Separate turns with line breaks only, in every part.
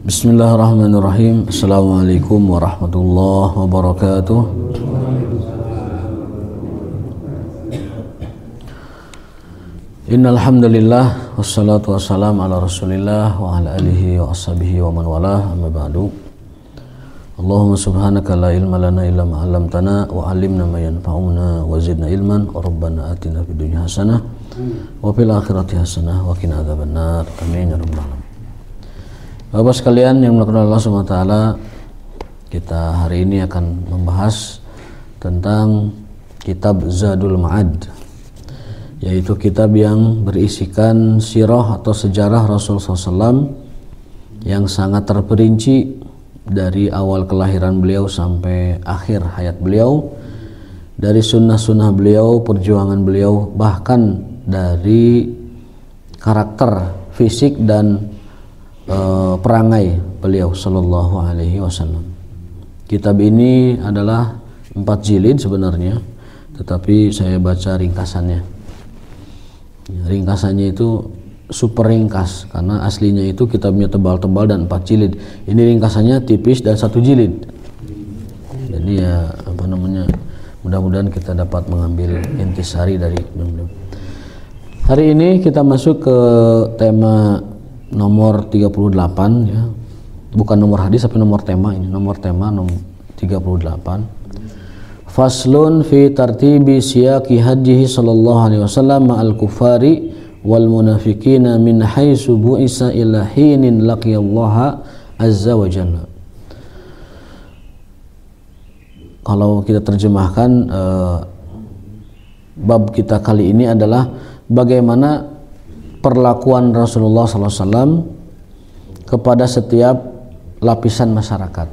Bismillahirrahmanirrahim. Assalamualaikum warahmatullahi wabarakatuh. Innal hamdalillah wassalatu wassalamu ala Rasulillah wa ala alihi wa ashabihi wa man walah, amma ba'du. Allahumma subhanaka la ilma lana illa ma 'allamtana wa 'allimna ma yanfa'una wa zidna ilman. Rabbana atina fid dunya hasanah wa fil akhirati hasanah wa qina adzabannar. Amin ya rabbal alamin. Bapak sekalian yang dimuliakan Allah Subhanahu wa taala, kita hari ini akan membahas tentang kitab Zadul Ma'ad, yaitu kitab yang berisikan sirah atau sejarah Rasulullah SAW yang sangat terperinci dari awal kelahiran beliau sampai akhir hayat beliau, dari sunnah-sunnah beliau, perjuangan beliau, bahkan dari karakter fisik dan perangai beliau sallallahu alaihi wasallam. Kitab ini adalah 4 jilid sebenarnya, tetapi saya baca ringkasannya. Ringkasannya itu super ringkas karena aslinya itu kitabnya tebal-tebal dan 4 jilid. Ini ringkasannya tipis dan 1 jilid. Jadi ya mudah-mudahan kita dapat mengambil intisari dari beliau. Hari ini kita masuk ke tema nomor 38 ya. Bukan nomor hadis tapi nomor tema ini. Nomor tema nomor 38. Faslun fi tartibi siyaqi hajjihi sallallahu alaihi wasallam ma'al kufari wal munafiqina min haitsu bu'isa ila hinin laqiyallaha azza wa jalla. Kalau kita terjemahkan bab kita kali ini adalah bagaimana perlakuan Rasulullah SAW kepada setiap lapisan masyarakat.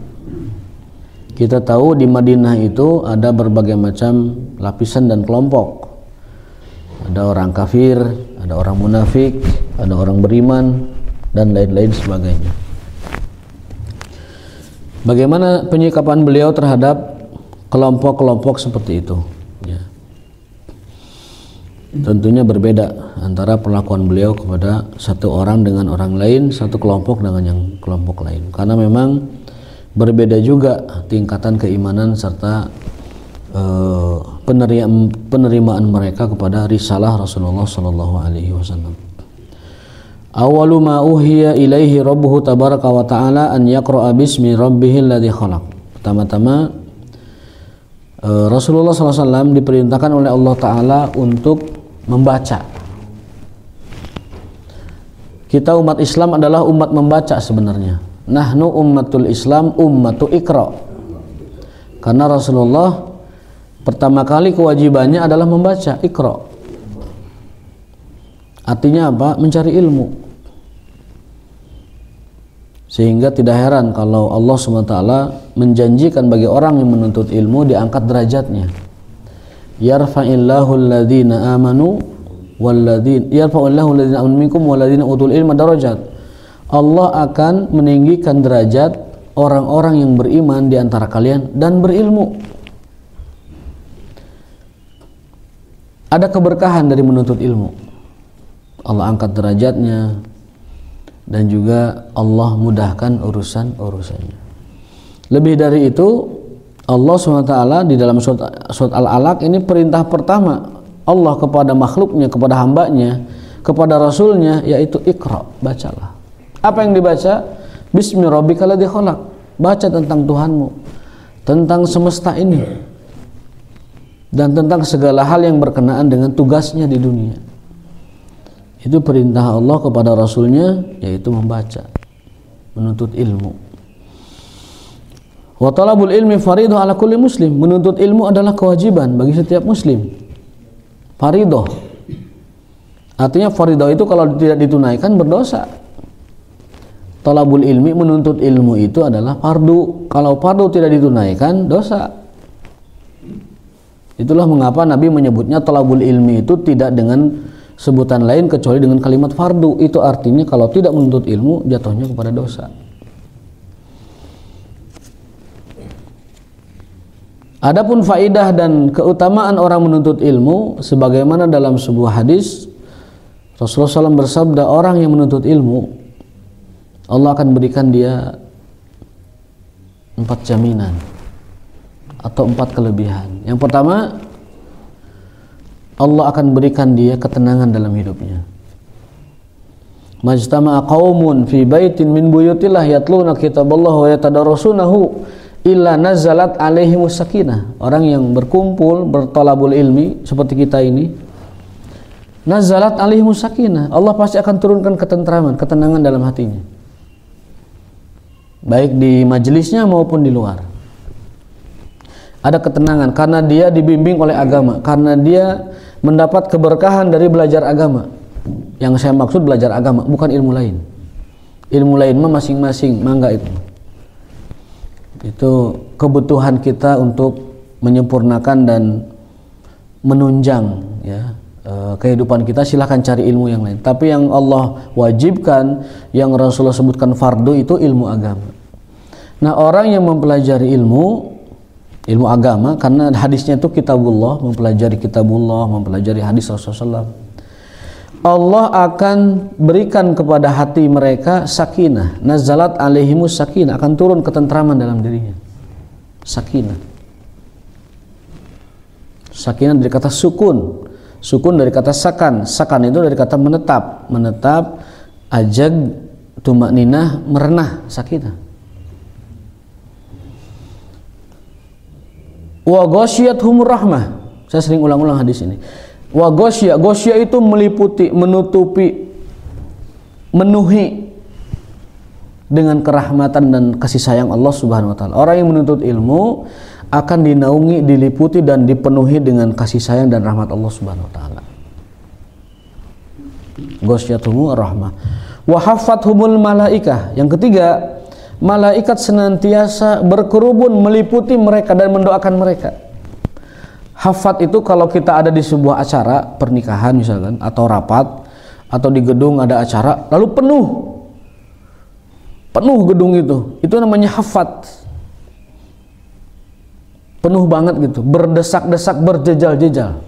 Kita tahu di Madinah itu ada berbagai macam lapisan dan kelompok. Ada orang kafir, ada orang munafik, ada orang beriman, dan lain-lain sebagainya. Bagaimana penyikapan beliau terhadap kelompok-kelompok seperti itu? Ya. Tentunya berbeda antara perlakuan beliau kepada satu orang dengan orang lain, satu kelompok dengan yang kelompok lain. Karena memang berbeda juga tingkatan keimanan serta penerimaan mereka kepada risalah Rasulullah sallallahu alaihi wasallam. Awwalu ma uhiya ilaihi rabbuhu tabaraka wa ta'ala an yaqra'a bismi rabbihil ladzi khalaq. Pertama-tama Rasulullah sallallahu alaihi wasallam diperintahkan oleh Allah taala untuk membaca. Kita umat Islam adalah umat membaca sebenarnya. Nahnu ummatul Islam ummatu iqra. Karena Rasulullah pertama kali kewajibannya adalah membaca, iqra. Artinya apa? Mencari ilmu. Sehingga tidak heran kalau Allah SWT menjanjikan bagi orang yang menuntut ilmu diangkat derajatnya. Yarfa'illahu alladhina amanu yarfa'illahu alladhina amanu minkum walladhina utul ilma darajat. Allah akan meninggikan derajat orang-orang yang beriman di antara kalian dan berilmu. Ada keberkahan dari menuntut ilmu. Allah angkat derajatnya dan juga Allah mudahkan urusan-urusannya. Lebih dari itu, Allah SWT di dalam surat Al-Alaq ini perintah pertama Allah kepada makhluknya, kepada hambanya, kepada rasulnya, yaitu iqra, bacalah. Apa yang dibaca? Bismi rabbikal ladzi khalaq. Baca tentang Tuhanmu, tentang semesta ini, dan tentang segala hal yang berkenaan dengan tugasnya di dunia. Itu perintah Allah kepada rasulnya, yaitu membaca, menuntut ilmu. Wa talabul ilmi fardhu ala kulli muslim. Menuntut ilmu adalah kewajiban bagi setiap muslim. Fardhu. Artinya fardhu itu kalau tidak ditunaikan berdosa. Talabul ilmi, menuntut ilmu itu adalah fardu. Kalau fardu tidak ditunaikan, dosa. Itulah mengapa Nabi menyebutnya talabul ilmi itu tidak dengan sebutan lain kecuali dengan kalimat fardu. Itu artinya kalau tidak menuntut ilmu jatuhnya kepada dosa. Adapun faidah dan keutamaan orang menuntut ilmu, sebagaimana dalam sebuah hadis Rasulullah SAW bersabda, orang yang menuntut ilmu, Allah akan berikan dia 4 jaminan atau 4 kelebihan. Yang pertama, Allah akan berikan dia ketenangan dalam hidupnya. Majtama'a qaumun fi baitin min buyutillah yatluna kitaballah wa yatadarasunahu illa nazalat alaihimus sakinah. Orang yang berkumpul bertolabul ilmi seperti kita ini, nazalat alaihimus sakinah. Allah pasti akan turunkan ketentraman, ketenangan dalam hatinya, baik di majelisnya maupun di luar. Ada ketenangan karena dia dibimbing oleh agama, karena dia mendapat keberkahan dari belajar agama. Yang saya maksud belajar agama, bukan ilmu lain. Ilmu lain mah masing-masing, mangga itu. Itu kebutuhan kita untuk menyempurnakan dan menunjang ya kehidupan kita. Silahkan cari ilmu yang lain. Tapi yang Allah wajibkan, yang Rasulullah sebutkan fardu, itu ilmu agama. Nah, orang yang mempelajari ilmu agama, karena hadisnya itu kitabullah, mempelajari kitabullah, mempelajari hadis Rasulullah SAW, Allah akan berikan kepada hati mereka sakinah. Nazalat alaihimus sakinah, akan turun ketentraman dalam dirinya. Sakinah. Sakinah dari kata sukun. Sukun dari kata sakan. Sakan itu dari kata menetap. Menetap, ajag, tumakninah, merenah, sakinah. Wa ghasyiyatuhumur rahmah. Saya sering ulang-ulang hadis ini. Wa ghasya, ghasya itu meliputi, menutupi, menuhi dengan kerahmatan dan kasih sayang Allah Subhanahu wa taala. Orang yang menuntut ilmu akan dinaungi, diliputi dan dipenuhi dengan kasih sayang dan rahmat Allah Subhanahu wa taala. Ghasyatuhumur rahmah. Wa haffathumul malaikah. Yang ketiga, malaikat senantiasa berkerubun meliputi mereka dan mendoakan mereka. Hafat itu kalau kita ada di sebuah acara pernikahan misalkan, atau rapat, atau di gedung ada acara, lalu penuh gedung itu namanya hafat. Penuh banget gitu, berdesak-desak, berjejal-jejal.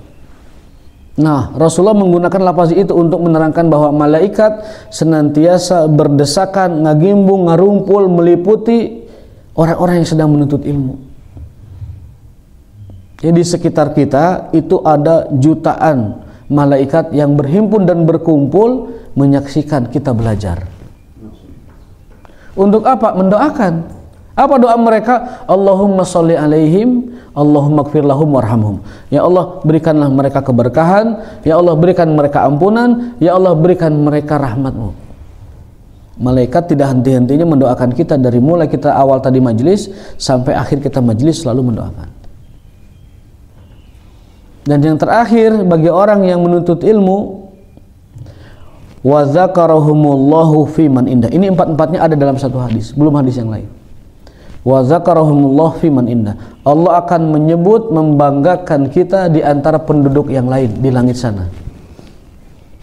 Nah, Rasulullah menggunakan lafaz itu untuk menerangkan bahwa malaikat senantiasa berdesakan, ngagimbung, ngarumpul, meliputi orang-orang yang sedang menuntut ilmu. Jadi di sekitar kita itu ada jutaan malaikat yang berhimpun dan berkumpul menyaksikan kita belajar. Untuk apa? Mendoakan. Apa doa mereka? Allahumma sholli alaihim, Allahumma gfir lahum warhamhum. Ya Allah, berikanlah mereka keberkahan. Ya Allah, berikan mereka ampunan. Ya Allah, berikan mereka rahmat-Mu. Malaikat tidak henti-hentinya mendoakan kita dari mulai kita awal tadi majelis sampai akhir kita majelis, selalu mendoakan. Dan yang terakhir, bagi orang yang menuntut ilmu, wa dzakarahumullahu fi man indah. Ini empat-empatnya ada dalam satu hadis, belum hadis yang lain. Wa dzakarahumullahu fi man indah. Allah akan menyebut, membanggakan kita di antara penduduk yang lain di langit sana.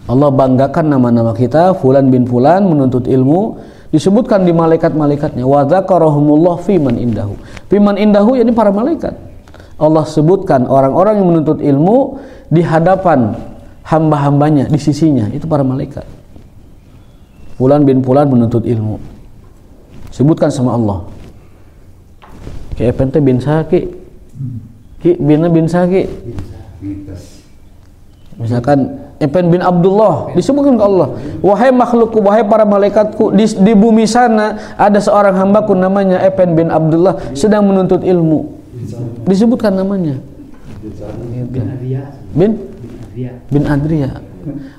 Allah banggakan nama-nama kita, fulan bin fulan menuntut ilmu, disebutkan di malaikat-malaikatnya. Wa dzakarahumullahu fi man indahu. Fi man indahu, yakni para malaikat. Allah sebutkan orang-orang yang menuntut ilmu di hadapan hamba-hambanya, di sisinya, itu para malaikat. Fulan bin fulan menuntut ilmu, sebutkan sama Allah. Ki epente bin Saki, ki bin Saki. Misalkan Epen bin Abdullah, disebutkan ke Allah. Wahai makhlukku, wahai para malaikatku, di bumi sana ada seorang hambaku namanya Epen bin Abdullah sedang menuntut ilmu. Disebutkan namanya bin Adriya.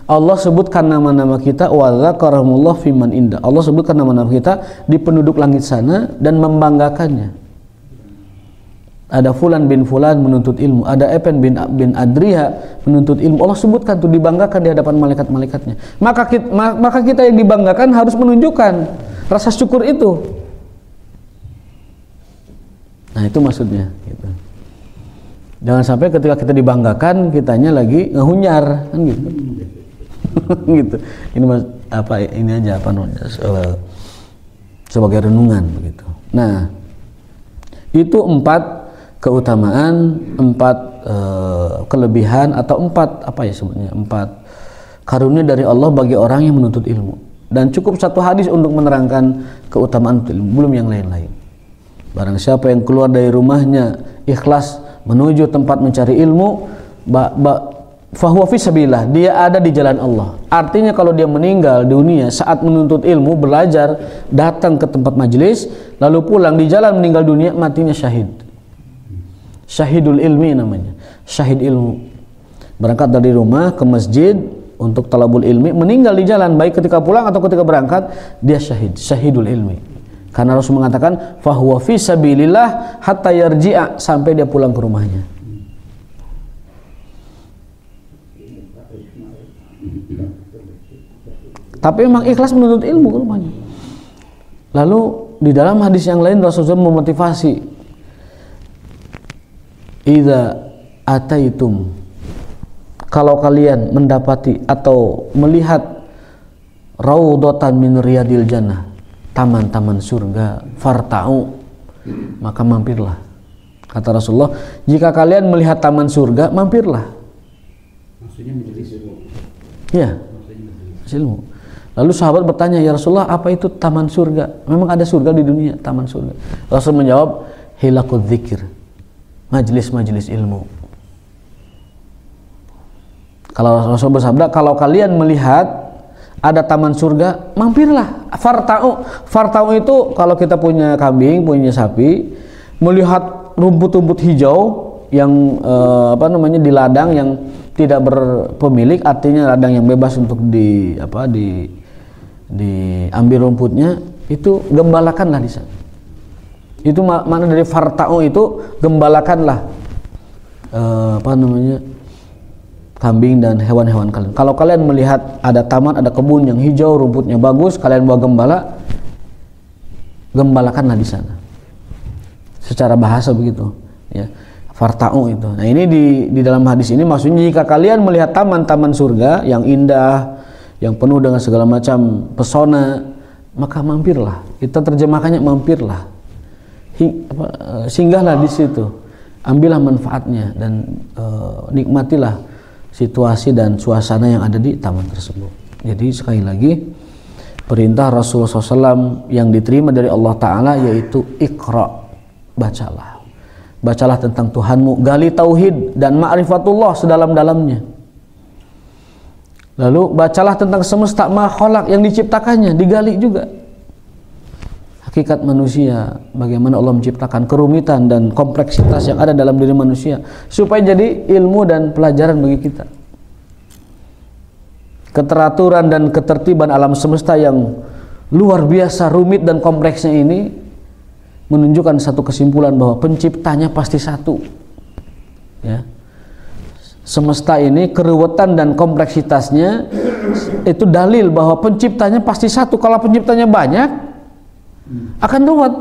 Allah sebutkan nama-nama kita, wa dzakarahumullah fi man indah. Allah sebutkan nama-nama kita di penduduk langit sana dan membanggakannya. Ada fulan bin fulan menuntut ilmu, ada Epen bin Adriya menuntut ilmu. Allah sebutkan tuh, dibanggakan di hadapan malaikat-malaikatnya. Maka kita yang dibanggakan harus menunjukkan rasa syukur itu. Nah, itu maksudnya gitu. Jangan sampai ketika kita dibanggakan kitanya lagi ngehunyar kan gitu. Gitu. Ini ini aja sebagai renungan begitu. Nah, itu 4 keutamaan, 4 kelebihan atau 4 apa ya sebutnya? 4 karunia dari Allah bagi orang yang menuntut ilmu. dan cukup satu hadis untuk menerangkan keutamaan ilmu, belum yang lain-lain. Barang siapa yang keluar dari rumahnya ikhlas menuju tempat mencari ilmu, fahuwa fi sabilillah, dia ada di jalan Allah. Artinya kalau dia meninggal dunia saat menuntut ilmu, belajar, datang ke tempat majelis, lalu pulang di jalan meninggal dunia, matinya syahid. Syahidul ilmi namanya, syahid ilmu. Berangkat dari rumah ke masjid untuk talabul ilmi, meninggal di jalan, baik ketika pulang atau ketika berangkat, dia syahid, syahidul ilmi. Karena Rasul mengatakan fahuwa fi sabilillah hatta yarji'a, sampai dia pulang ke rumahnya. Tapi memang ikhlas menuntut ilmu ke rumahnya. Lalu di dalam hadis yang lain Rasulullah memotivasi, idza ataitum, kalau kalian mendapati atau melihat raudhatan min riyadil jannah, taman-taman surga, farta'u, maka mampirlah. Kata Rasulullah, jika kalian melihat taman surga, mampirlah. Maksudnya menjadi ilmu. Ya, ilmu. Lalu sahabat bertanya, ya Rasulullah, apa itu taman surga? Memang ada surga di dunia, taman surga. Rasul menjawab, hilaqud dzikir, majelis-majelis ilmu. Kalau Rasul bersabda, kalau kalian melihat ada taman surga, mampirlah. Farta'u itu kalau kita punya kambing, punya sapi, melihat rumput-rumput hijau yang di ladang yang tidak berpemilik, artinya ladang yang bebas untuk diambil rumputnya, itu gembalakanlah di sana. Itu makna dari farta'u itu, gembalakanlah kambing dan hewan-hewan kalian. Kalau kalian melihat ada taman, ada kebun yang hijau, rumputnya bagus, kalian bawa gembala, gembalakanlah di sana. Secara bahasa begitu, ya. Farta'u itu. Nah, ini di dalam hadis ini maksudnya jika kalian melihat taman-taman surga yang indah, yang penuh dengan segala macam pesona, maka mampirlah. Kita terjemahkannya mampirlah. Singgahlah di situ. Ambillah manfaatnya dan nikmatilah situasi dan suasana yang ada di taman tersebut. Jadi sekali lagi, perintah Rasulullah SAW yang diterima dari Allah Ta'ala yaitu Iqra, bacalah. Bacalah tentang Tuhanmu, gali tauhid dan ma'rifatullah sedalam-dalamnya. Lalu bacalah tentang semesta ma khalaq yang diciptakannya, digali juga. Hakikat manusia, bagaimana Allah menciptakan kerumitan dan kompleksitas yang ada dalam diri manusia, supaya jadi ilmu dan pelajaran bagi kita. Keteraturan dan ketertiban alam semesta yang luar biasa rumit dan kompleksnya ini menunjukkan satu kesimpulan bahwa penciptanya pasti satu, ya. Semesta ini keruwetan dan kompleksitasnya itu dalil bahwa penciptanya pasti satu. Kalau penciptanya banyak, akan ruwet.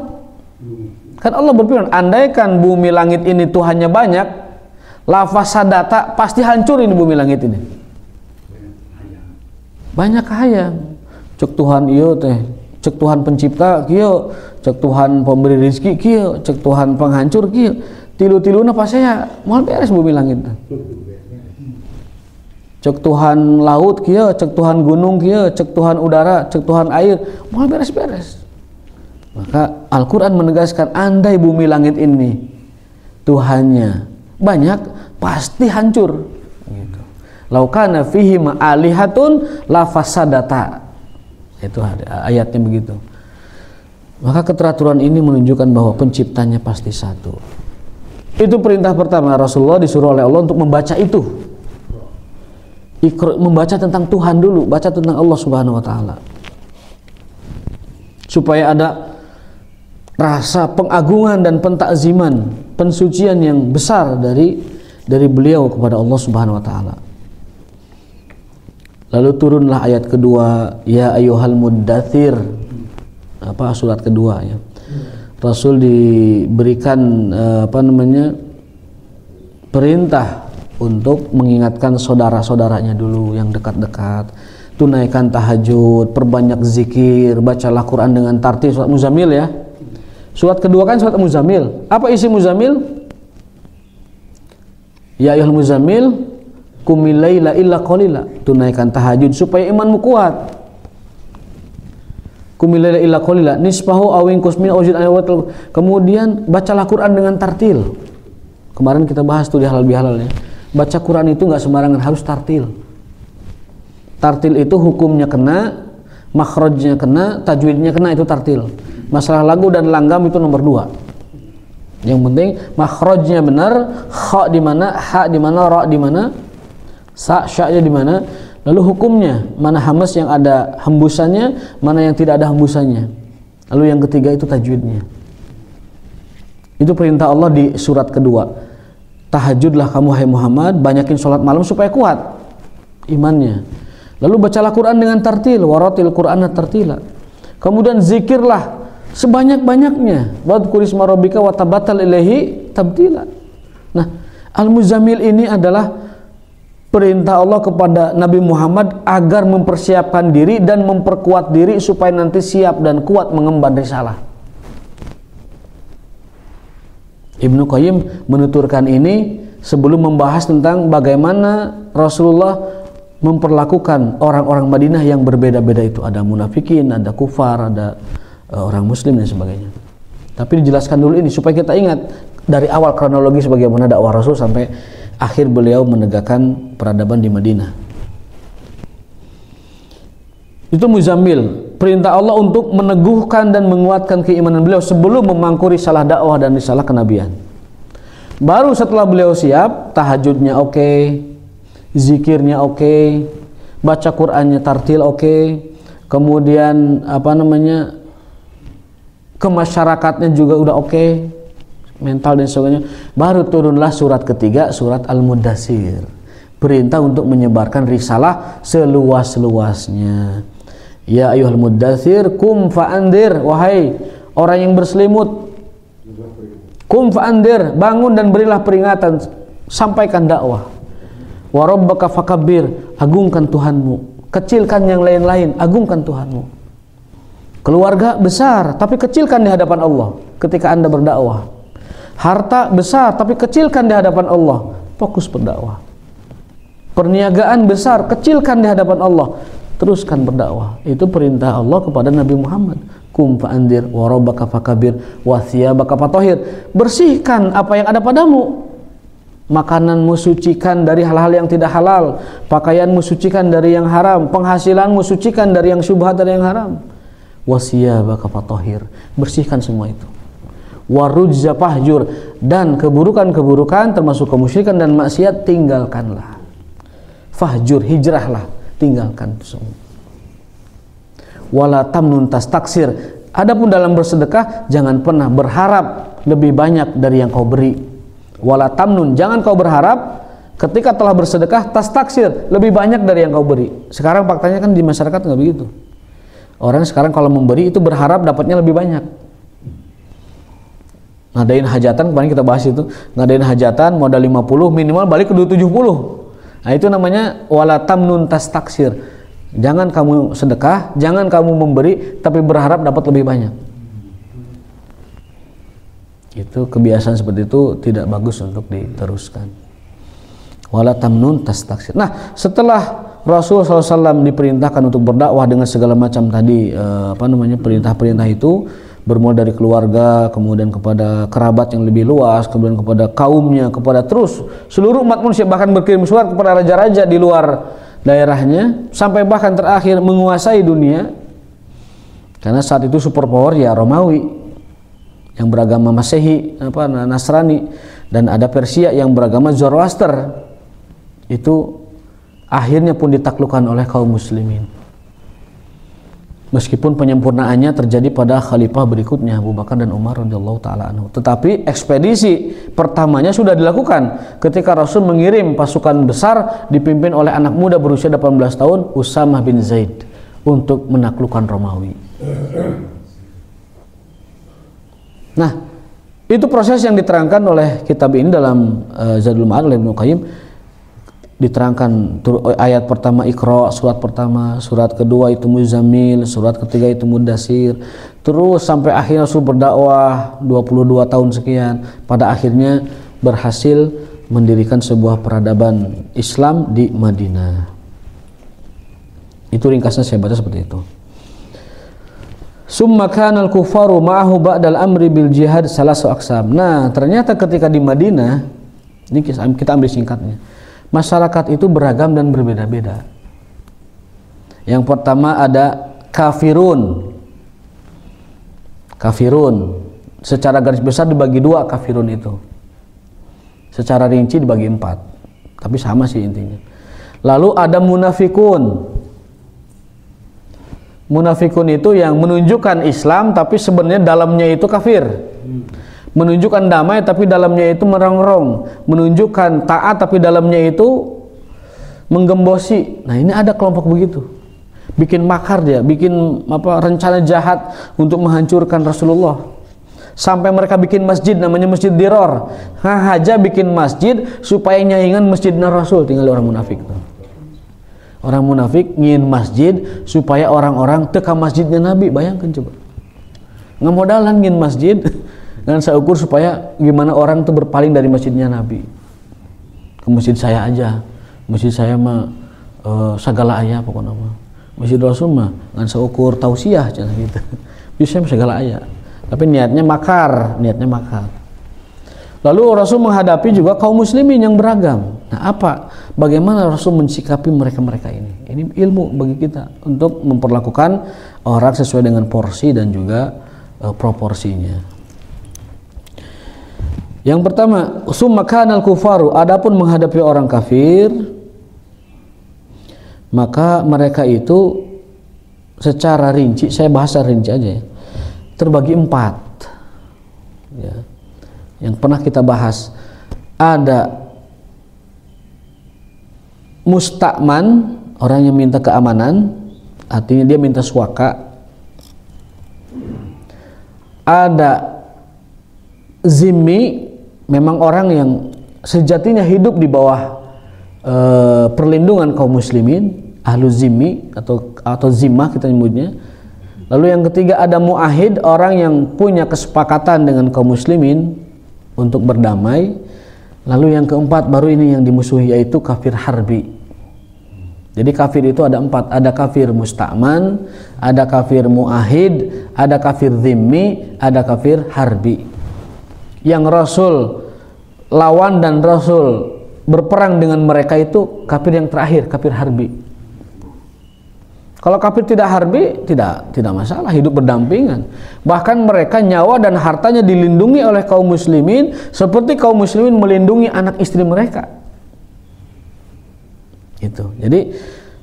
Kan Allah berfirman, andaikan bumi langit ini Tuhannya banyak, lafasadata, pasti hancur ini bumi langit ini. Banyak hayang. Cek Tuhan iyo teh, cek Tuhan pencipta kieu, cek Tuhan pemberi rezeki kieu, cek Tuhan penghancur kieu. Tilu-tiluna pasaya moal beres bumi langit. Cek Tuhan laut kieu, cek Tuhan gunung kieu, cek Tuhan udara, cek Tuhan air, moal beres-beres. Maka Al-Quran menegaskan, andai bumi langit ini Tuhannya banyak, pasti hancur. Gitu. Laukana fihi ma'alihatun lafasadata. Itu ayatnya begitu. Maka keteraturan ini menunjukkan bahwa penciptanya pasti satu. Itu perintah pertama, Rasulullah disuruh oleh Allah untuk membaca itu. Membaca tentang Tuhan dulu, baca tentang Allah Subhanahu wa Ta'ala, supaya ada rasa pengagungan dan pentakziman, pensucian yang besar dari beliau kepada Allah Subhanahu wa Ta'ala. Lalu turunlah ayat kedua, ya ayyuhal muddathir, surat kedua, ya. Rasul diberikan perintah untuk mengingatkan saudara-saudaranya dulu yang dekat-dekat. Tunaikan tahajud, perbanyak zikir, bacalah Quran dengan tartil. Surat Muzammil, ya. Surat kedua kan surat Muzammil. Apa isi Muzammil? Ya ayyuhal muzammil qumil laila illa qalila. Tunaikan tahajud supaya imanmu kuat. Kumil laila illa qalila nisfahu aw inqus min awjid ayatul. Kemudian bacalah Quran dengan tartil. Kemarin kita bahas tuh di halal bihalalnya. Baca Quran itu enggak sembarangan, harus tartil. Tartil itu hukumnya kena, makhrajnya kena, tajwidnya kena, itu tartil. Masalah lagu dan langgam itu nomor 2. Yang penting makhrajnya benar, kha di mana, ha di mana, ra di mana, sa, sya-nya di mana. Lalu hukumnya, mana hamas yang ada hembusannya, mana yang tidak ada hembusannya. Lalu yang ketiga itu tajwidnya. Itu perintah Allah di surat kedua. Tahajudlah kamu hai Muhammad, banyakin sholat malam supaya kuat imannya. Lalu bacalah Quran dengan tartil, waratil Qur'ana tartila. Kemudian zikirlah sebanyak-banyaknya. Wadhkurisma rabbika wa tabattal ilaihi tabtila. Nah, Al-Muzammil ini adalah perintah Allah kepada Nabi Muhammad agar mempersiapkan diri dan memperkuat diri supaya nanti siap dan kuat mengemban risalah. Ibnu Qayyim menuturkan ini sebelum membahas tentang bagaimana Rasulullah memperlakukan orang-orang Madinah yang berbeda-beda itu. Ada munafikin, ada kufar, ada orang muslim dan sebagainya. Tapi dijelaskan dulu ini supaya kita ingat dari awal kronologis bagaimana dakwah Rasul sampai akhir beliau menegakkan peradaban di Madinah. Itu Muzammil, perintah Allah untuk meneguhkan dan menguatkan keimanan beliau sebelum memangku risalah dakwah dan risalah kenabian. Baru setelah beliau siap, tahajudnya oke, zikirnya oke, baca Qur'annya tartil oke, kemudian kemasyarakatnya juga udah oke, mental dan sebagainya. Baru turunlah surat ketiga, surat Al-Mudaththir, perintah untuk menyebarkan risalah seluas-luasnya. Ya ayyuhal mudaththir kum fa'andir, wahai orang yang berselimut, kum fa'andir, bangun dan berilah peringatan, sampaikan dakwah. Wa rabbaka fakabbir, agungkan Tuhanmu, kecilkan yang lain-lain, agungkan Tuhanmu. Keluarga besar tapi kecilkan di hadapan Allah ketika Anda berdakwah. Harta besar tapi kecilkan di hadapan Allah, fokus berdakwah. Perniagaan besar, kecilkan di hadapan Allah, teruskan berdakwah. Itu perintah Allah kepada Nabi Muhammad. Kum fa'andir wa rabbaka fakabbir wa thiyabaka fatahhir, bersihkan apa yang ada padamu. Makananmu sucikan dari hal-hal yang tidak halal, pakaianmu sucikan dari yang haram, penghasilanmu sucikan dari yang syubhat, dari yang haram. Wa thiyabaka fatahhir, bersihkan semua itu. Warujza fahjur, dan keburukan-keburukan termasuk kemusyrikan dan maksiat tinggalkanlah. Fahjur, hijrahlah, tinggalkan itu semua. Wala tamnun tastaksir, adapun dalam bersedekah jangan pernah berharap lebih banyak dari yang kau beri. Wala tamnun, jangan kau berharap ketika telah bersedekah tastaksir, lebih banyak dari yang kau beri. Sekarang faktanya kan di masyarakat nggak begitu. Orang sekarang kalau memberi itu berharap dapatnya lebih banyak. Ngadain hajatan, kemarin kita bahas itu, ngadain hajatan modal 50 minimal balik ke 70. Nah itu namanya wala tamnun tastaksir. Jangan kamu sedekah, jangan kamu memberi tapi berharap dapat lebih banyak. Itu kebiasaan seperti itu tidak bagus untuk diteruskan. Wala tamnun tastaksir. Nah, setelah Rasulullah SAW diperintahkan untuk berdakwah dengan segala macam tadi perintah-perintah itu, bermula dari keluarga, kemudian kepada kerabat yang lebih luas, kemudian kepada kaumnya, kepada terus seluruh umat manusia, bahkan berkirim surat kepada raja-raja di luar daerahnya, sampai bahkan terakhir menguasai dunia. Karena saat itu superpower ya Romawi yang beragama Masehi, Nasrani, dan ada Persia yang beragama Zoroaster. Itu akhirnya pun ditaklukkan oleh kaum muslimin. Meskipun penyempurnaannya terjadi pada khalifah berikutnya Abu Bakar dan Umar radhiyallahu taala anhu. Tetapi ekspedisi pertamanya sudah dilakukan ketika Rasul mengirim pasukan besar dipimpin oleh anak muda berusia 18 tahun Usamah bin Zaid untuk menaklukkan Romawi. Nah, itu proses yang diterangkan oleh kitab ini dalam Zadul Ma'ad oleh Ibnu Qayyim. Diterangkan ayat pertama Iqra, surat pertama, surat kedua itu Muzammil, surat ketiga itu Mudaththir, terus sampai akhirnya Rasul berdakwah 22 tahun sekian, pada akhirnya berhasil mendirikan sebuah peradaban Islam di Madinah. Itu ringkasnya saya baca seperti itu. Summa kanal kufaru ma'ahu ba'dal amri bil jihad salasu aqsam. Nah, ternyata ketika di Madinah, ini kita ambil singkatnya. Masyarakat itu beragam dan berbeda-beda. Yang pertama ada kafirun. Kafirun. Secara garis besar dibagi dua kafirun itu. Secara rinci dibagi 4. Tapi sama sih intinya. Lalu ada munafikun. Munafikun itu yang menunjukkan Islam tapi sebenarnya dalamnya itu kafir. Menunjukkan damai tapi dalamnya itu merongrong. Menunjukkan taat tapi dalamnya itu menggembosi. Nah, ini ada kelompok begitu. Bikin makar dia, bikin rencana jahat untuk menghancurkan Rasulullah. Sampai mereka bikin masjid namanya Masjid Diror. Aja bikin masjid supaya nyaingan Masjidnya Rasul, tinggal orang munafik. Orang munafik ingin masjid supaya orang-orang teka masjidnya Nabi. Bayangkan coba, nggak modalan ingin masjid dengan saya ukur supaya gimana orang tuh berpaling dari masjidnya Nabi ke masjid saya aja. Masjid saya mah segala ayah pokoknya mah. Masjid Rasul mah dengan saya ukur tausiah jangan gitu. Bisa segala ayah. Tapi niatnya makar, Lalu Rasul menghadapi juga kaum muslimin yang beragam. Nah, bagaimana Rasul mensikapi mereka-mereka ini? Ini ilmu bagi kita untuk memperlakukan orang sesuai dengan porsi dan juga proporsinya. Yang pertama, summa kanal kufaru, adapun menghadapi orang kafir, maka mereka itu secara rinci, saya bahasa rinci aja ya, terbagi 4 ya. Yang pernah kita bahas, ada musta'man, orang yang minta keamanan, artinya dia minta suaka. Ada zimmi, memang orang yang sejatinya hidup di bawah perlindungan kaum muslimin, ahlu zimmi atau zimmah kita nyebutnya. Lalu yang ketiga ada muahid, orang yang punya kesepakatan dengan kaum muslimin untuk berdamai. Lalu yang keempat baru ini yang dimusuhi, yaitu kafir harbi. Jadi kafir itu ada 4, ada kafir musta'man, ada kafir muahid, ada kafir zimmi, ada kafir harbi. Yang Rasul lawan dan Rasul berperang dengan mereka itu kafir yang terakhir, kafir harbi. Kalau kafir tidak harbi, tidak masalah, hidup berdampingan. Bahkan mereka nyawa dan hartanya dilindungi oleh kaum muslimin seperti kaum muslimin melindungi anak istri mereka. Itu. Jadi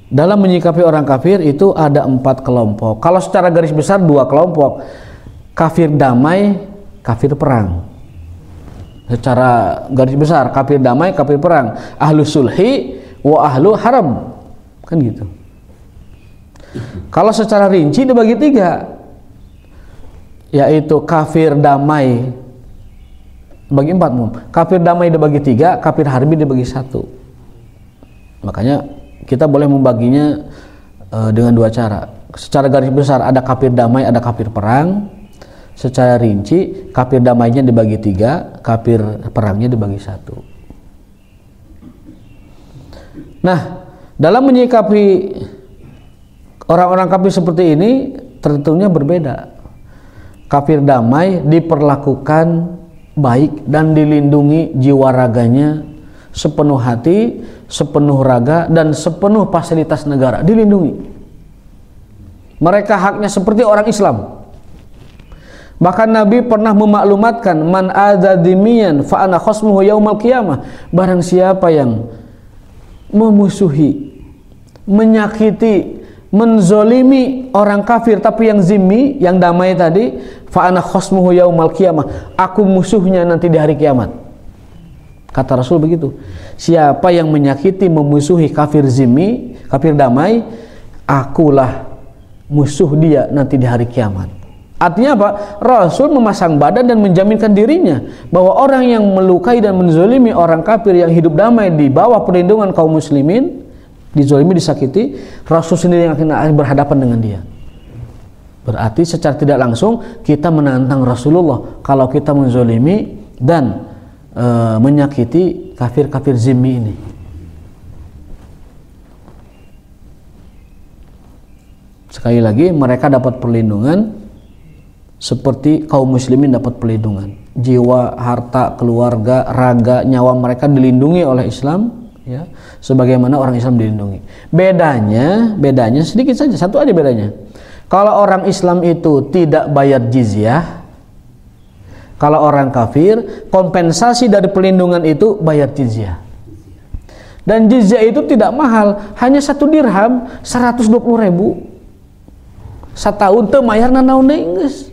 dalam menyikapi orang kafir itu ada 4 kelompok. Kalau secara garis besar 2 kelompok. Kafir damai, kafir perang. Secara garis besar kafir damai, kafir perang. Ahlu sulhi wa ahlu haram. Kan gitu. Kalau secara rinci dibagi 3, yaitu kafir damai bagi 4, kafir damai dibagi 3, kafir harbi dibagi 1. Makanya kita boleh membaginya dengan 2 cara. Secara garis besar ada kafir damai, ada kafir perang. Secara rinci kafir damainya dibagi 3, kafir perangnya dibagi 1. Nah, dalam menyikapi orang-orang kafir seperti ini tentunya berbeda. Kafir damai diperlakukan baik dan dilindungi jiwa raganya sepenuh hati, sepenuh raga, dan sepenuh fasilitas negara dilindungi. Mereka haknya seperti orang Islam. Bahkan Nabi pernah memaklumatkan, man adzadimiyan fa ana khasmuhu yaumal qiyamah. Barang siapa yang memusuhi, menyakiti, menzolimi orang kafir tapi yang zimmi, yang damai tadi, fa ana khasmuhu yaumal qiyamah, aku musuhnya nanti di hari kiamat. Kata Rasul begitu. Siapa yang menyakiti, memusuhi kafir zimmi, kafir damai, akulah musuh dia nanti di hari kiamat. Artinya apa? Rasul memasang badan dan menjaminkan dirinya bahwa orang yang melukai dan menzolimi orang kafir yang hidup damai di bawah perlindungan kaum muslimin, dizolimi, disakiti, Rasul sendiri yang akan berhadapan dengan dia. Berarti secara tidak langsung kita menantang Rasulullah kalau kita menzolimi dan menyakiti kafir-kafir zimmi ini. Sekali lagi, mereka dapat perlindungan seperti kaum muslimin dapat perlindungan. Jiwa, harta, keluarga, raga, nyawa mereka dilindungi oleh Islam, ya, sebagaimana orang Islam dilindungi. Bedanya sedikit saja, satu aja bedanya. Kalau orang Islam itu tidak bayar jizyah, kalau orang kafir, kompensasi dari perlindungan itu bayar jizyah. Dan jizyah itu tidak mahal, hanya 1 dirham, 120.000. Setahun teu mayarna naon deui geus.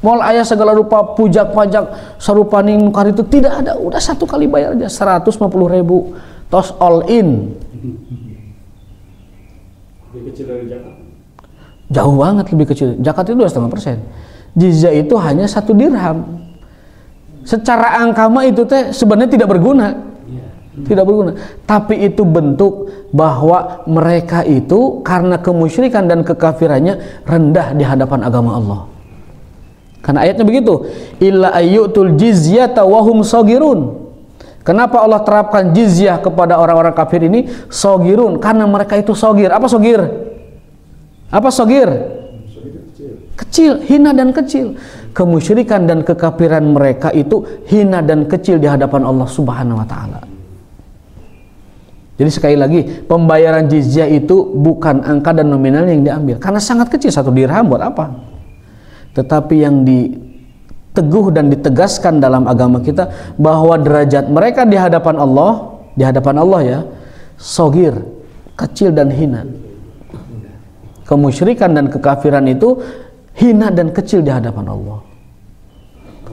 Moal aya segala rupa pujak-pajak sarupani nukar itu tidak ada, udah 1 kali bayar aja 150.000. Tos all in.
Lebih kecil dari zakat.
Jauh banget lebih kecil. Zakat itu 2,5%. Jizyah itu hanya 1 dirham. Secara angka mah itu teh sebenarnya tidak berguna. Tidak berguna. Tapi itu bentuk bahwa mereka itu karena kemusyrikan dan kekafirannya rendah di hadapan agama Allah. Karena ayatnya begitu. Illa ayyutul jizyata wa hum shagirun. Kenapa Allah terapkan jizyah kepada orang-orang kafir ini? Shagirun, karena mereka itu shagir. Apa shagir? Apa shagir? Kecil, hina dan kecil. Kemusyrikan dan kekafiran mereka itu hina dan kecil di hadapan Allah Subhanahu wa taala. Jadi sekali lagi, pembayaran jizyah itu bukan angka dan nominal yang diambil, karena sangat kecil, 1 dirham buat apa? Tetapi yang diteguh dan ditegaskan dalam agama kita bahwa derajat mereka di hadapan Allah ya, shagir, kecil dan hina. Kemusyrikan dan kekafiran itu hina dan kecil di hadapan Allah,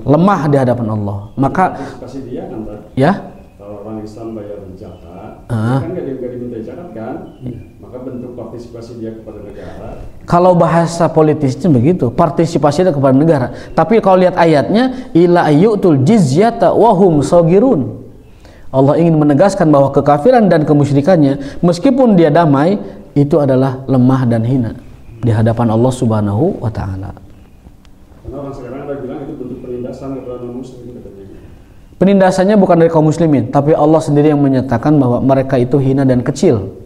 lemah di hadapan Allah. Maka
dia kan,
ya,
kalau orang Islam bayar zakat, kan nggak diminta zakat kan, maka bentuk partisipasi dia kepada negara.
Kalau bahasa politisnya begitu, partisipasi kepada negara. Tapi kalau lihat ayatnya, ila ayyutul jizyata wa hum shagirun. Allah ingin menegaskan bahwa kekafiran dan kemusyrikannya, meskipun dia damai, itu adalah lemah dan hina di hadapan Allah Subhanahu wa taala.
Karena orang sekarang ada bilang itu bentuk penindasan kepada non-muslim katanya.
Penindasannya bukan dari kaum muslimin, tapi Allah sendiri yang menyatakan bahwa mereka itu hina dan kecil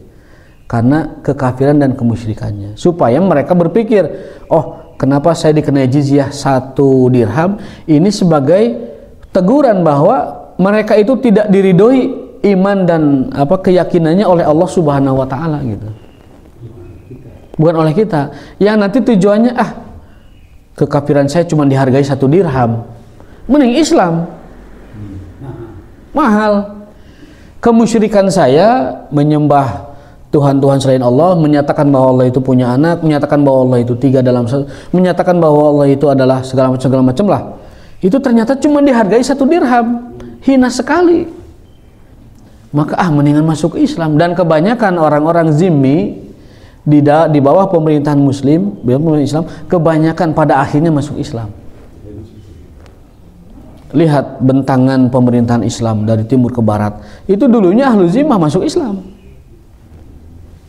karena kekafiran dan kemusyrikannya. Supaya mereka berpikir, oh, kenapa saya dikenai jizyah 1 dirham? Ini sebagai teguran bahwa mereka itu tidak diridhoi iman dan keyakinannya oleh Allah Subhanahu wa taala gitu. Bukan oleh kita. Yang nanti tujuannya kekafiran saya cuma dihargai 1 dirham. Mending Islam. Mahal. Kemusyrikan saya menyembah Tuhan-Tuhan selain Allah, menyatakan bahwa Allah itu punya anak, menyatakan bahwa Allah itu 3 dalam 1, menyatakan bahwa Allah itu adalah segala macam lah. Itu ternyata cuma dihargai 1 dirham. Hina sekali. Maka mendingan masuk Islam. Dan kebanyakan orang-orang zimmi di bawah pemerintahan Muslim, pemerintahan Islam, kebanyakan pada akhirnya masuk Islam. Lihat bentangan pemerintahan Islam dari timur ke barat. Itu dulunya ahlu zimmah masuk Islam.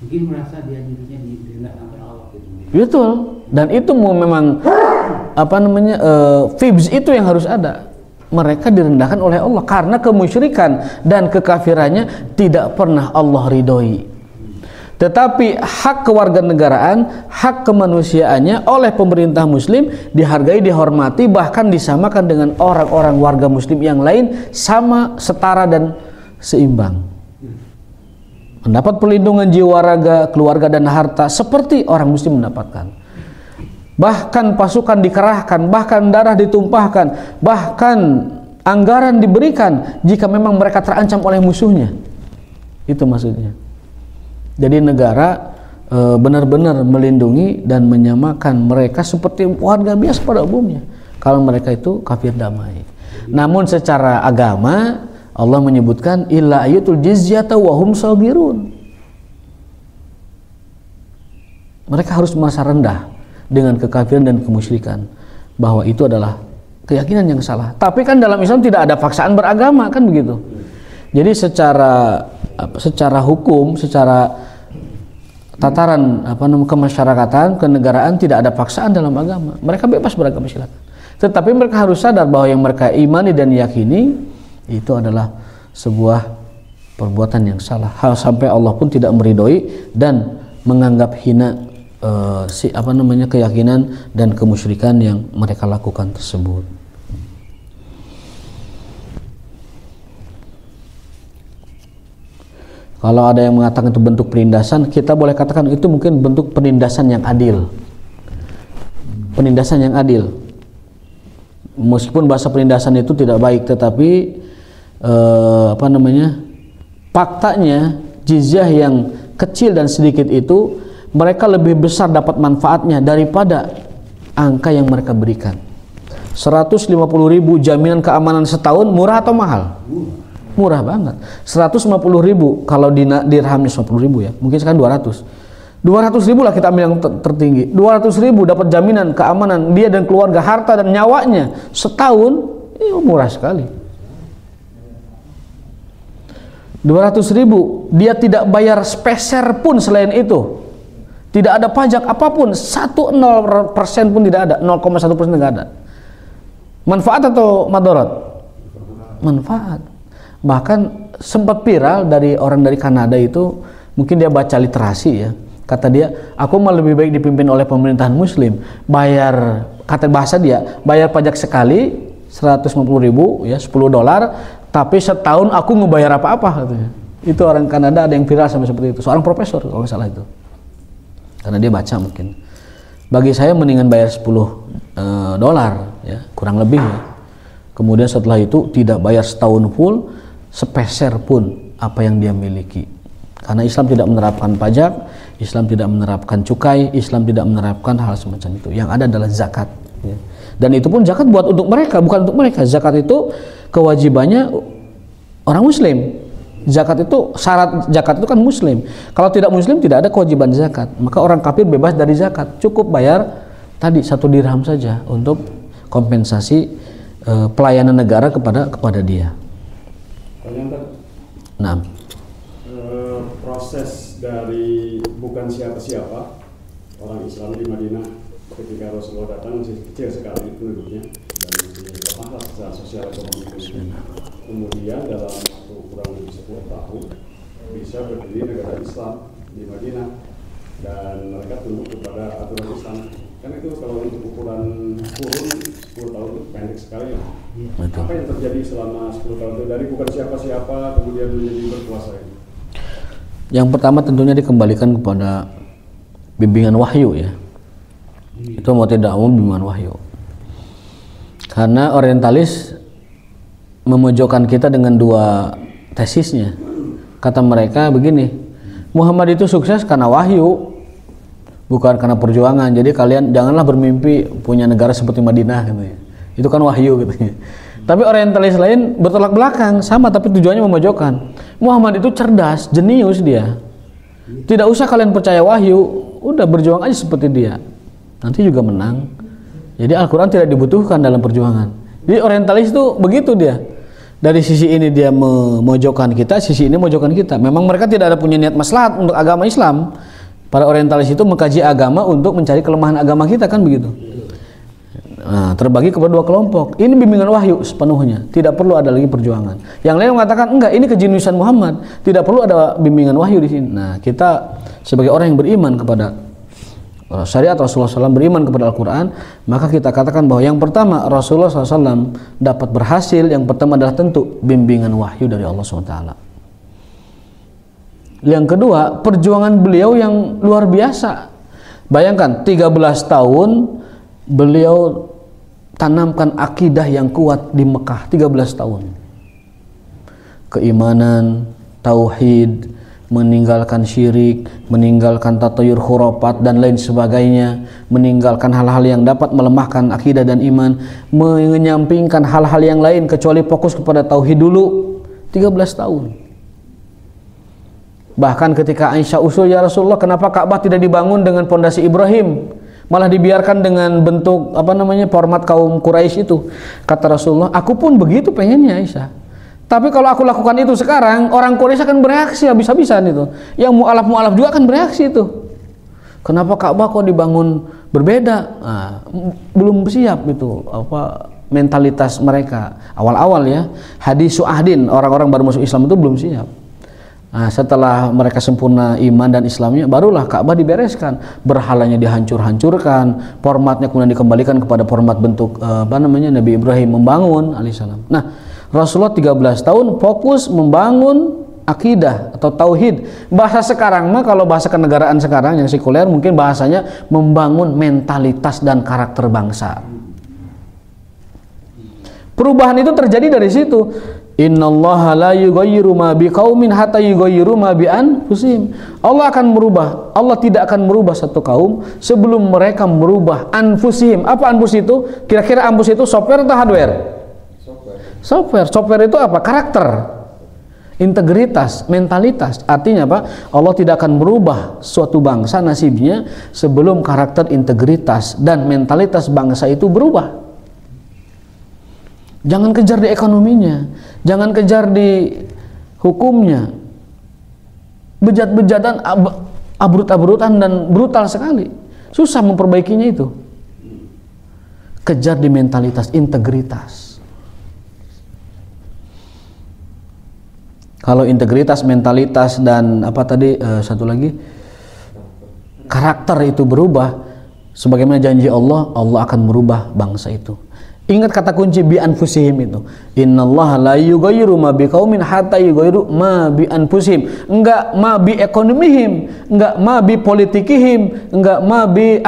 Mungkin merasa dia dirinya direndahkan oleh Allah.
Betul. Dan itu memang vibes itu yang harus ada. Mereka direndahkan oleh Allah karena kemusyrikan dan kekafirannya tidak pernah Allah ridhoi. Tetapi hak kewarganegaraan, hak kemanusiaannya oleh pemerintah muslim dihargai, dihormati, bahkan disamakan dengan orang-orang warga muslim yang lain, sama, setara dan seimbang. Mendapat perlindungan jiwa, raga, keluarga dan harta seperti orang muslim mendapatkan. Bahkan pasukan dikerahkan, bahkan darah ditumpahkan, bahkan anggaran diberikan jika memang mereka terancam oleh musuhnya. Itu maksudnya. Jadi negara benar-benar melindungi dan menyamakan mereka seperti warga biasa pada umumnya kalau mereka itu kafir damai. Namun secara agama Allah menyebutkan illa ayatul jizyata wa hum shagirun. Mereka harus merasa rendah dengan kekafiran dan kemusyrikan, bahwa itu adalah keyakinan yang salah. Tapi kan dalam Islam tidak ada paksaan beragama, kan begitu. Jadi secara hukum, secara tataran kemasyarakatan, kenegaraan, tidak ada paksaan dalam agama. Mereka bebas beragama, silakan. Tetapi mereka harus sadar bahwa yang mereka imani dan yakini itu adalah sebuah perbuatan yang salah. Hal sampai Allah pun tidak meridhoi dan menganggap hina keyakinan dan kemusyrikan yang mereka lakukan tersebut. Kalau ada yang mengatakan itu bentuk penindasan, kita boleh katakan itu mungkin bentuk penindasan yang adil. Penindasan yang adil. Meskipun bahasa penindasan itu tidak baik, tetapi faktanya jizyah yang kecil dan sedikit itu mereka lebih besar dapat manfaatnya daripada angka yang mereka berikan. 150.000 jaminan keamanan setahun murah atau mahal? Murah banget. 150.000 kalau dirhamnya 50.000 ya, mungkin sekarang 200.000 lah kita ambil yang tertinggi. 200.000 dapat jaminan keamanan dia dan keluarga, harta dan nyawanya setahun, murah sekali. 200.000 dia tidak bayar sepeser pun selain itu, tidak ada pajak apapun, 0% pun tidak ada, 0,1% tidak ada. Manfaat atau madarat? Manfaat. Bahkan sempat viral dari orang dari Kanada itu, mungkin dia baca literasi ya, kata dia, aku malah lebih baik dipimpin oleh pemerintahan muslim, bayar, kata bahasa dia, bayar pajak sekali 150.000 ya, $10, tapi setahun aku ngebayar apa-apa katanya. Itu orang Kanada ada yang viral sampai seperti itu, seorang profesor kalau nggak salah itu, karena dia baca mungkin. Bagi saya mendingan bayar $10 ya, kurang lebih ya. Kemudian setelah itu tidak bayar setahun full sepeser pun apa yang dia miliki, karena Islam tidak menerapkan pajak, Islam tidak menerapkan cukai, Islam tidak menerapkan hal semacam itu. Yang ada adalah zakat ya. Dan itu pun zakat buat untuk mereka, bukan untuk mereka. Zakat itu kewajibannya orang muslim. Zakat itu, syarat zakat itu kan muslim. Kalau tidak muslim tidak ada kewajiban zakat. Maka orang kafir bebas dari zakat, cukup bayar tadi 1 dirham saja untuk kompensasi pelayanan negara kepada dia. Nah,
proses dari bukan siapa-siapa orang Islam di Madinah ketika Rasulullah datang masih kecil sekali penduduknya dan masih lemah secara sosial ekonomi. Kemudian dalam waktu kurang lebih 10 tahun bisa berdiri negara Islam di Madinah dan mereka tunduk kepada aturan Islam. Kan itu kalau untuk ukuran kurun 10 tahun itu pendek sekali ya. Apa yang terjadi selama 10 tahun itu dari bukan siapa-siapa kemudian menjadi berkuasa ini?
Yang pertama tentunya dikembalikan kepada bimbingan wahyu ya. Itu mau tidak mau bimbingan wahyu. Karena orientalis memojokkan kita dengan 2 tesisnya. Kata mereka begini, Muhammad itu sukses karena wahyu, bukan karena perjuangan. Jadi kalian janganlah bermimpi punya negara seperti Madinah gitu ya. Itu kan wahyu gitu ya. Tapi orientalis lain bertolak belakang, sama tapi tujuannya memojokkan. Muhammad itu cerdas, jenius dia. Tidak usah kalian percaya wahyu, udah berjuang aja seperti dia. Nanti juga menang. Jadi Al-Quran tidak dibutuhkan dalam perjuangan. Jadi orientalis itu begitu dia. Dari sisi ini dia memojokkan kita, sisi ini memojokkan kita. Memang mereka tidak ada punya niat maslahat untuk agama Islam. Para orientalis itu mengkaji agama untuk mencari kelemahan agama kita, kan begitu. Nah, terbagi kepada 2 kelompok. Ini bimbingan wahyu sepenuhnya, tidak perlu ada lagi perjuangan. Yang lain mengatakan enggak, ini kejeniusan Muhammad, tidak perlu ada bimbingan wahyu di sini. Nah, kita sebagai orang yang beriman kepada syariat Rasulullah SAW, beriman kepada Al-Quran, maka kita katakan bahwa yang pertama Rasulullah SAW dapat berhasil, yang pertama adalah tentu bimbingan wahyu dari Allah SWT. Yang kedua, perjuangan beliau yang luar biasa. Bayangkan 13 tahun beliau tanamkan akidah yang kuat di Mekah, 13 tahun. Keimanan, tauhid, meninggalkan syirik, meninggalkan tatayur khurafat dan lain sebagainya, meninggalkan hal-hal yang dapat melemahkan akidah dan iman, menyampingkan hal-hal yang lain kecuali fokus kepada tauhid dulu, 13 tahun. Bahkan ketika Aisyah usul, ya Rasulullah, kenapa Ka'bah tidak dibangun dengan pondasi Ibrahim, malah dibiarkan dengan bentuk format kaum Quraisy itu? Kata Rasulullah, aku pun begitu pengennya Aisyah, tapi kalau aku lakukan itu sekarang, orang Quraisy akan bereaksi habis-habisan itu. Yang mu'alaf juga akan bereaksi itu. Kenapa Ka'bah kok dibangun berbeda? Nah, belum siap itu mentalitas mereka awal-awal ya. Hadisu ahdin, orang-orang baru masuk Islam itu belum siap. Nah, setelah mereka sempurna iman dan Islamnya, barulah Ka'bah dibereskan, berhalanya dihancur-hancurkan, formatnya kemudian dikembalikan kepada format bentuk Nabi Ibrahim membangun alaihissalam. Nah, Rasulullah 13 tahun fokus membangun akidah atau tauhid. Bahasa sekarang mah, kalau bahasa kenegaraan sekarang yang sekuler, mungkin bahasanya membangun mentalitas dan karakter bangsa. Perubahan itu terjadi dari situ. Innallaha la yughayyiru ma biqaumin hatta yughayyiru ma bi anfusihim. Allah akan merubah. Allah tidak akan merubah satu kaum sebelum mereka merubah anfusihim. Apa anfus itu? Kira-kira anfus itu software atau hardware? Software. Software itu apa? Karakter, integritas, mentalitas. Artinya apa? Allah tidak akan merubah suatu bangsa nasibnya sebelum karakter, integritas dan mentalitas bangsa itu berubah. Jangan kejar di ekonominya, jangan kejar di hukumnya. Bejat-bejatan, abrut-abrutan dan brutal sekali. Susah memperbaikinya itu. Kejar di mentalitas, integritas. Kalau integritas, mentalitas dan apa tadi satu lagi, karakter itu berubah, sebagaimana janji Allah, Allah akan merubah bangsa itu. Ingat kata kunci bi anfusihim itu. Innallaha la yughayyiru ma biqaumin hatta yughayyiru ma bi anfusihim. Enggak ma bi ekonomihim, enggak ma bi politikihim, enggak ma bi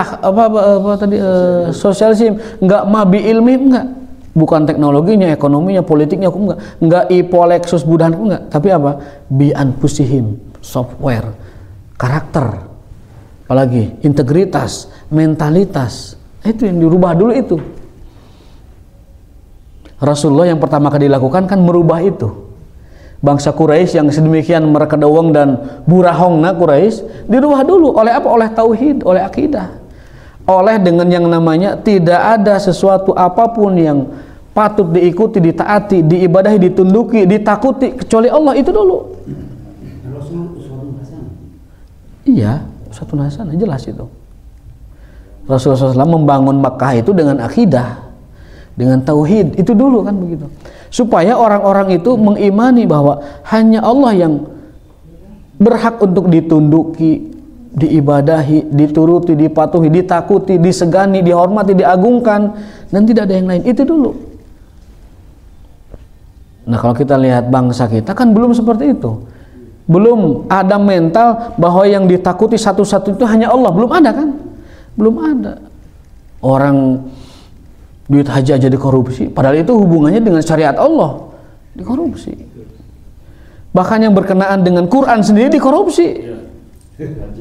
sosialism, enggak ma bi ilmihim, enggak. Bukan teknologinya, ekonominya, politiknya, enggak. Enggak ipolexus budahan, enggak. Tapi apa? Bi anfusihim, software, karakter, apalagi integritas, mentalitas. Itu yang dirubah dulu itu. Rasulullah yang pertama kali dilakukan kan merubah itu. Bangsa Quraisy yang sedemikian merekedawang dan burahongna Quraisy dirubah dulu oleh apa? Oleh tauhid, oleh akidah. Oleh dengan yang namanya tidak ada sesuatu apapun yang patut diikuti, ditaati, diibadahi, ditunduki, ditakuti kecuali Allah, itu dulu. Iya, satu hasanah, jelas itu. Rasulullah SAW membangun Makkah itu dengan akidah, dengan tauhid, itu dulu kan begitu, supaya orang-orang itu mengimani bahwa hanya Allah yang berhak untuk ditunduki, diibadahi, dituruti, dipatuhi, ditakuti, disegani, dihormati, diagungkan, dan tidak ada yang lain. Itu dulu. Nah, kalau kita lihat bangsa kita kan belum seperti itu, belum ada mental bahwa yang ditakuti satu-satu itu hanya Allah, belum ada kan, belum ada. Orang duit haji aja dikorupsi, padahal itu hubungannya dengan syariat Allah, dikorupsi. Bahkan yang berkenaan dengan Quran sendiri dikorupsi,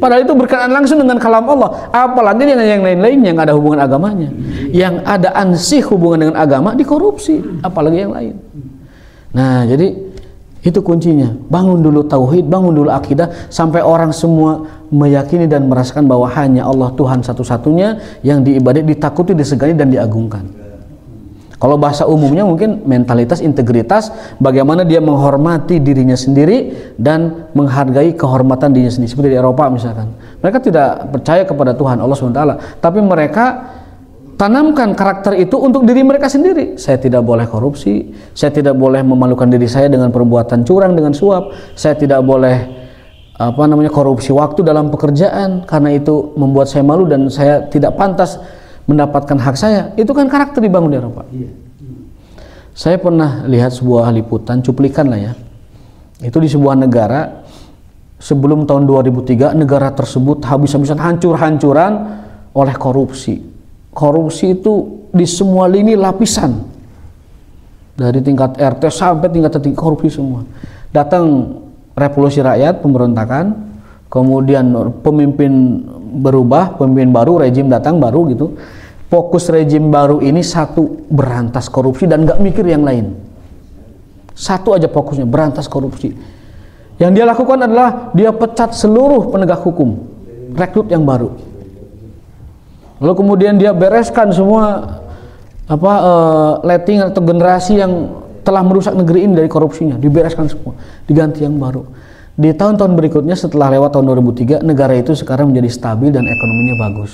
padahal itu berkenaan langsung dengan kalam Allah. Apalagi dengan yang lain-lain yang ada hubungan agamanya, yang ada ansih hubungan dengan agama dikorupsi, apalagi yang lain. Nah, jadi itu kuncinya, bangun dulu tauhid, bangun dulu akidah, sampai orang semua meyakini dan merasakan bahwa hanya Allah Tuhan satu-satunya yang diibadati, ditakuti, disegani, dan diagungkan. Kalau bahasa umumnya mungkin mentalitas, integritas, bagaimana dia menghormati dirinya sendiri dan menghargai kehormatan dirinya sendiri. Seperti di Eropa misalkan, mereka tidak percaya kepada Tuhan Allah SWT, tapi mereka tanamkan karakter itu untuk diri mereka sendiri. Saya tidak boleh korupsi, saya tidak boleh memalukan diri saya dengan perbuatan curang, dengan suap, saya tidak boleh korupsi waktu dalam pekerjaan karena itu membuat saya malu dan saya tidak pantas mendapatkan hak saya. Itu kan karakter dibangun di Eropa. Saya pernah lihat sebuah liputan, cuplikan lah ya, itu di sebuah negara sebelum tahun 2003, negara tersebut habis-habisan, hancur-hancuran oleh korupsi. Korupsi itu di semua lini lapisan, dari tingkat RT sampai tingkat tertinggi, korupsi semua. Datang revolusi rakyat, pemberontakan, kemudian pemimpin berubah, pemimpin baru, rejim datang baru gitu. Fokus rejim baru ini satu, berantas korupsi dan nggak mikir yang lain. Satu aja fokusnya, berantas korupsi. Yang dia lakukan adalah dia pecat seluruh penegak hukum, rekrut yang baru. Lalu kemudian dia bereskan semua letting atau generasi yang telah merusak negeri ini dari korupsinya, dibereskan semua, diganti yang baru. Di tahun-tahun berikutnya setelah lewat tahun 2003, negara itu sekarang menjadi stabil dan ekonominya bagus.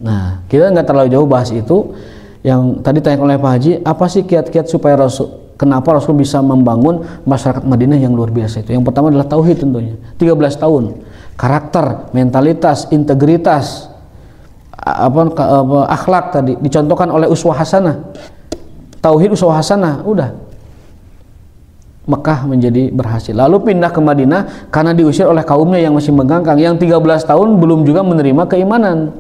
Nah, kita nggak terlalu jauh bahas itu. Yang tadi tanya oleh Pak Haji, apa sih kiat-kiat supaya kenapa Rasul bisa membangun masyarakat Madinah yang luar biasa itu. Yang pertama adalah tauhid tentunya. 13 tahun. Karakter, mentalitas, integritas, akhlak tadi dicontohkan oleh uswah hasanah. Tauhid uswah hasanah, udah. Mekah menjadi berhasil. Lalu pindah ke Madinah karena diusir oleh kaumnya yang masih menggangkang, yang 13 tahun belum juga menerima keimanan.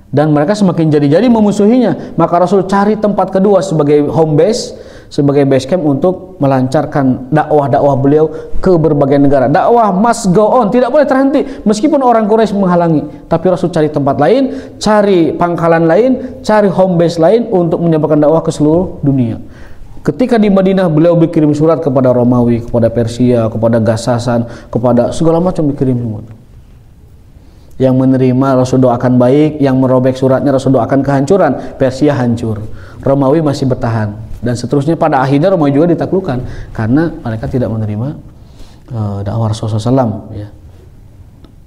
Dan mereka semakin jadi-jadi memusuhinya. Maka Rasul cari tempat kedua sebagai home base, sebagai base camp untuk melancarkan dakwah-dakwah beliau ke berbagai negara. Dakwah must go on, tidak boleh terhenti meskipun orang Quraisy menghalangi. Tapi Rasul cari tempat lain, cari pangkalan lain, cari home base lain untuk menyebarkan dakwah ke seluruh dunia. Ketika di Madinah beliau berkirim surat kepada Romawi, kepada Persia, kepada Gasasan, kepada segala macam dikirim semua. Yang menerima Rasul doakan baik, yang merobek suratnya Rasul doakan kehancuran. Persia hancur, Romawi masih bertahan, dan seterusnya. Pada akhirnya Romawi juga ditaklukkan karena mereka tidak menerima dakwah Rasulullah SAW, ya.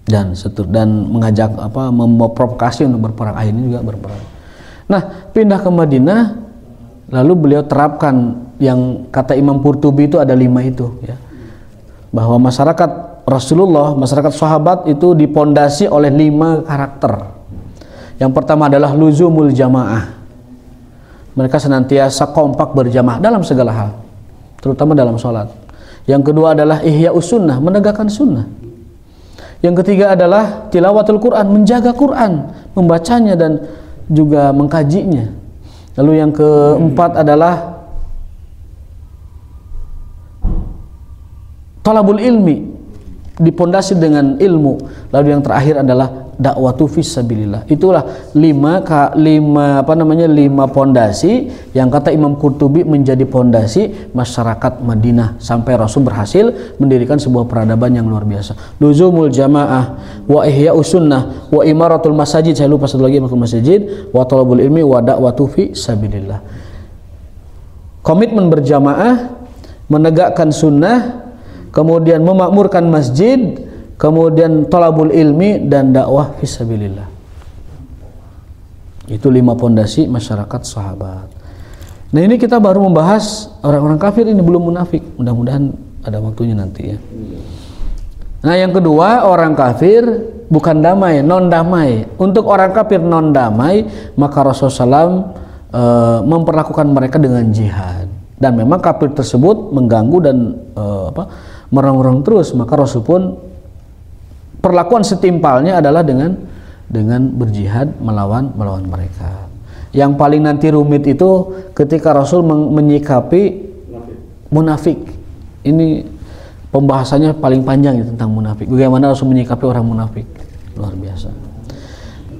Dan mengajak memprovokasi untuk berperang. Akhirnya juga berperang. Nah, pindah ke Madinah. Lalu beliau terapkan yang kata Imam Qurtubi itu ada 5 itu, ya. Bahwa masyarakat Rasulullah, masyarakat sahabat itu dipondasi oleh 5 karakter. Yang pertama adalah luzumul jamaah. Mereka senantiasa kompak berjamaah dalam segala hal, terutama dalam sholat. Yang kedua adalah ihya'us sunnah, menegakkan sunnah. Yang ketiga adalah tilawatul Quran, menjaga Quran, membacanya dan juga mengkajinya. Lalu yang keempat adalah talabul ilmi, dipondasi dengan ilmu. Lalu yang terakhir adalah dakwatu fisabilillah. Itulah 5 pondasi yang kata Imam Qurtubi menjadi pondasi masyarakat Madinah sampai Rasul berhasil mendirikan sebuah peradaban yang luar biasa. Luzumul jamaah, wa ihya'us sunnah, wa imaratul masajid, saya lupa satu lagi, masjid, wa talabul ilmi, wa dakwatu fisabilillah. Komitmen berjamaah, menegakkan sunnah, kemudian memakmurkan masjid, kemudian thalabul ilmi, dan dakwah fisabilillah. Itu 5 pondasi masyarakat sahabat. Nah, ini kita baru membahas orang-orang kafir, ini belum munafik. Mudah-mudahan ada waktunya nanti, ya. Nah, yang kedua, orang kafir bukan damai, non damai. Untuk orang kafir non damai, maka Rasulullah SAW memperlakukan mereka dengan jihad. Dan memang kafir tersebut mengganggu dan merongrong terus, maka Rasul pun perlakuan setimpalnya adalah dengan berjihad melawan mereka. Yang paling nanti rumit itu ketika Rasul menyikapi munafik. Ini pembahasannya paling panjang ya, tentang munafik. Bagaimana Rasul menyikapi orang munafik, luar biasa.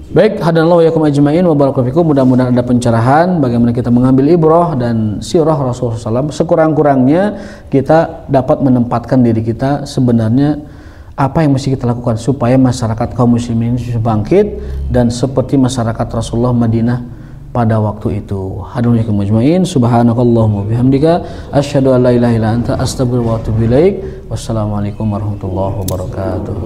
Baik, hadanallahu yakum ajmain wa barakallahu fikum. Mudah-mudahan ada pencerahan bagaimana kita mengambil ibrah dan sirah Rasulullah SAW. Sekurang-kurangnya kita dapat menempatkan diri kita sebenarnya apa yang mesti kita lakukan supaya masyarakat kaum muslimin bisa bangkit dan seperti masyarakat Rasulullah Madinah pada waktu itu. Hadanallahu yakum ajmain. Subhanakallahumma bihamdika asyhadu an la ilaha illa anta astaghfiruka wa atubu ilaik. Wassalamualaikum warahmatullahi wabarakatuh.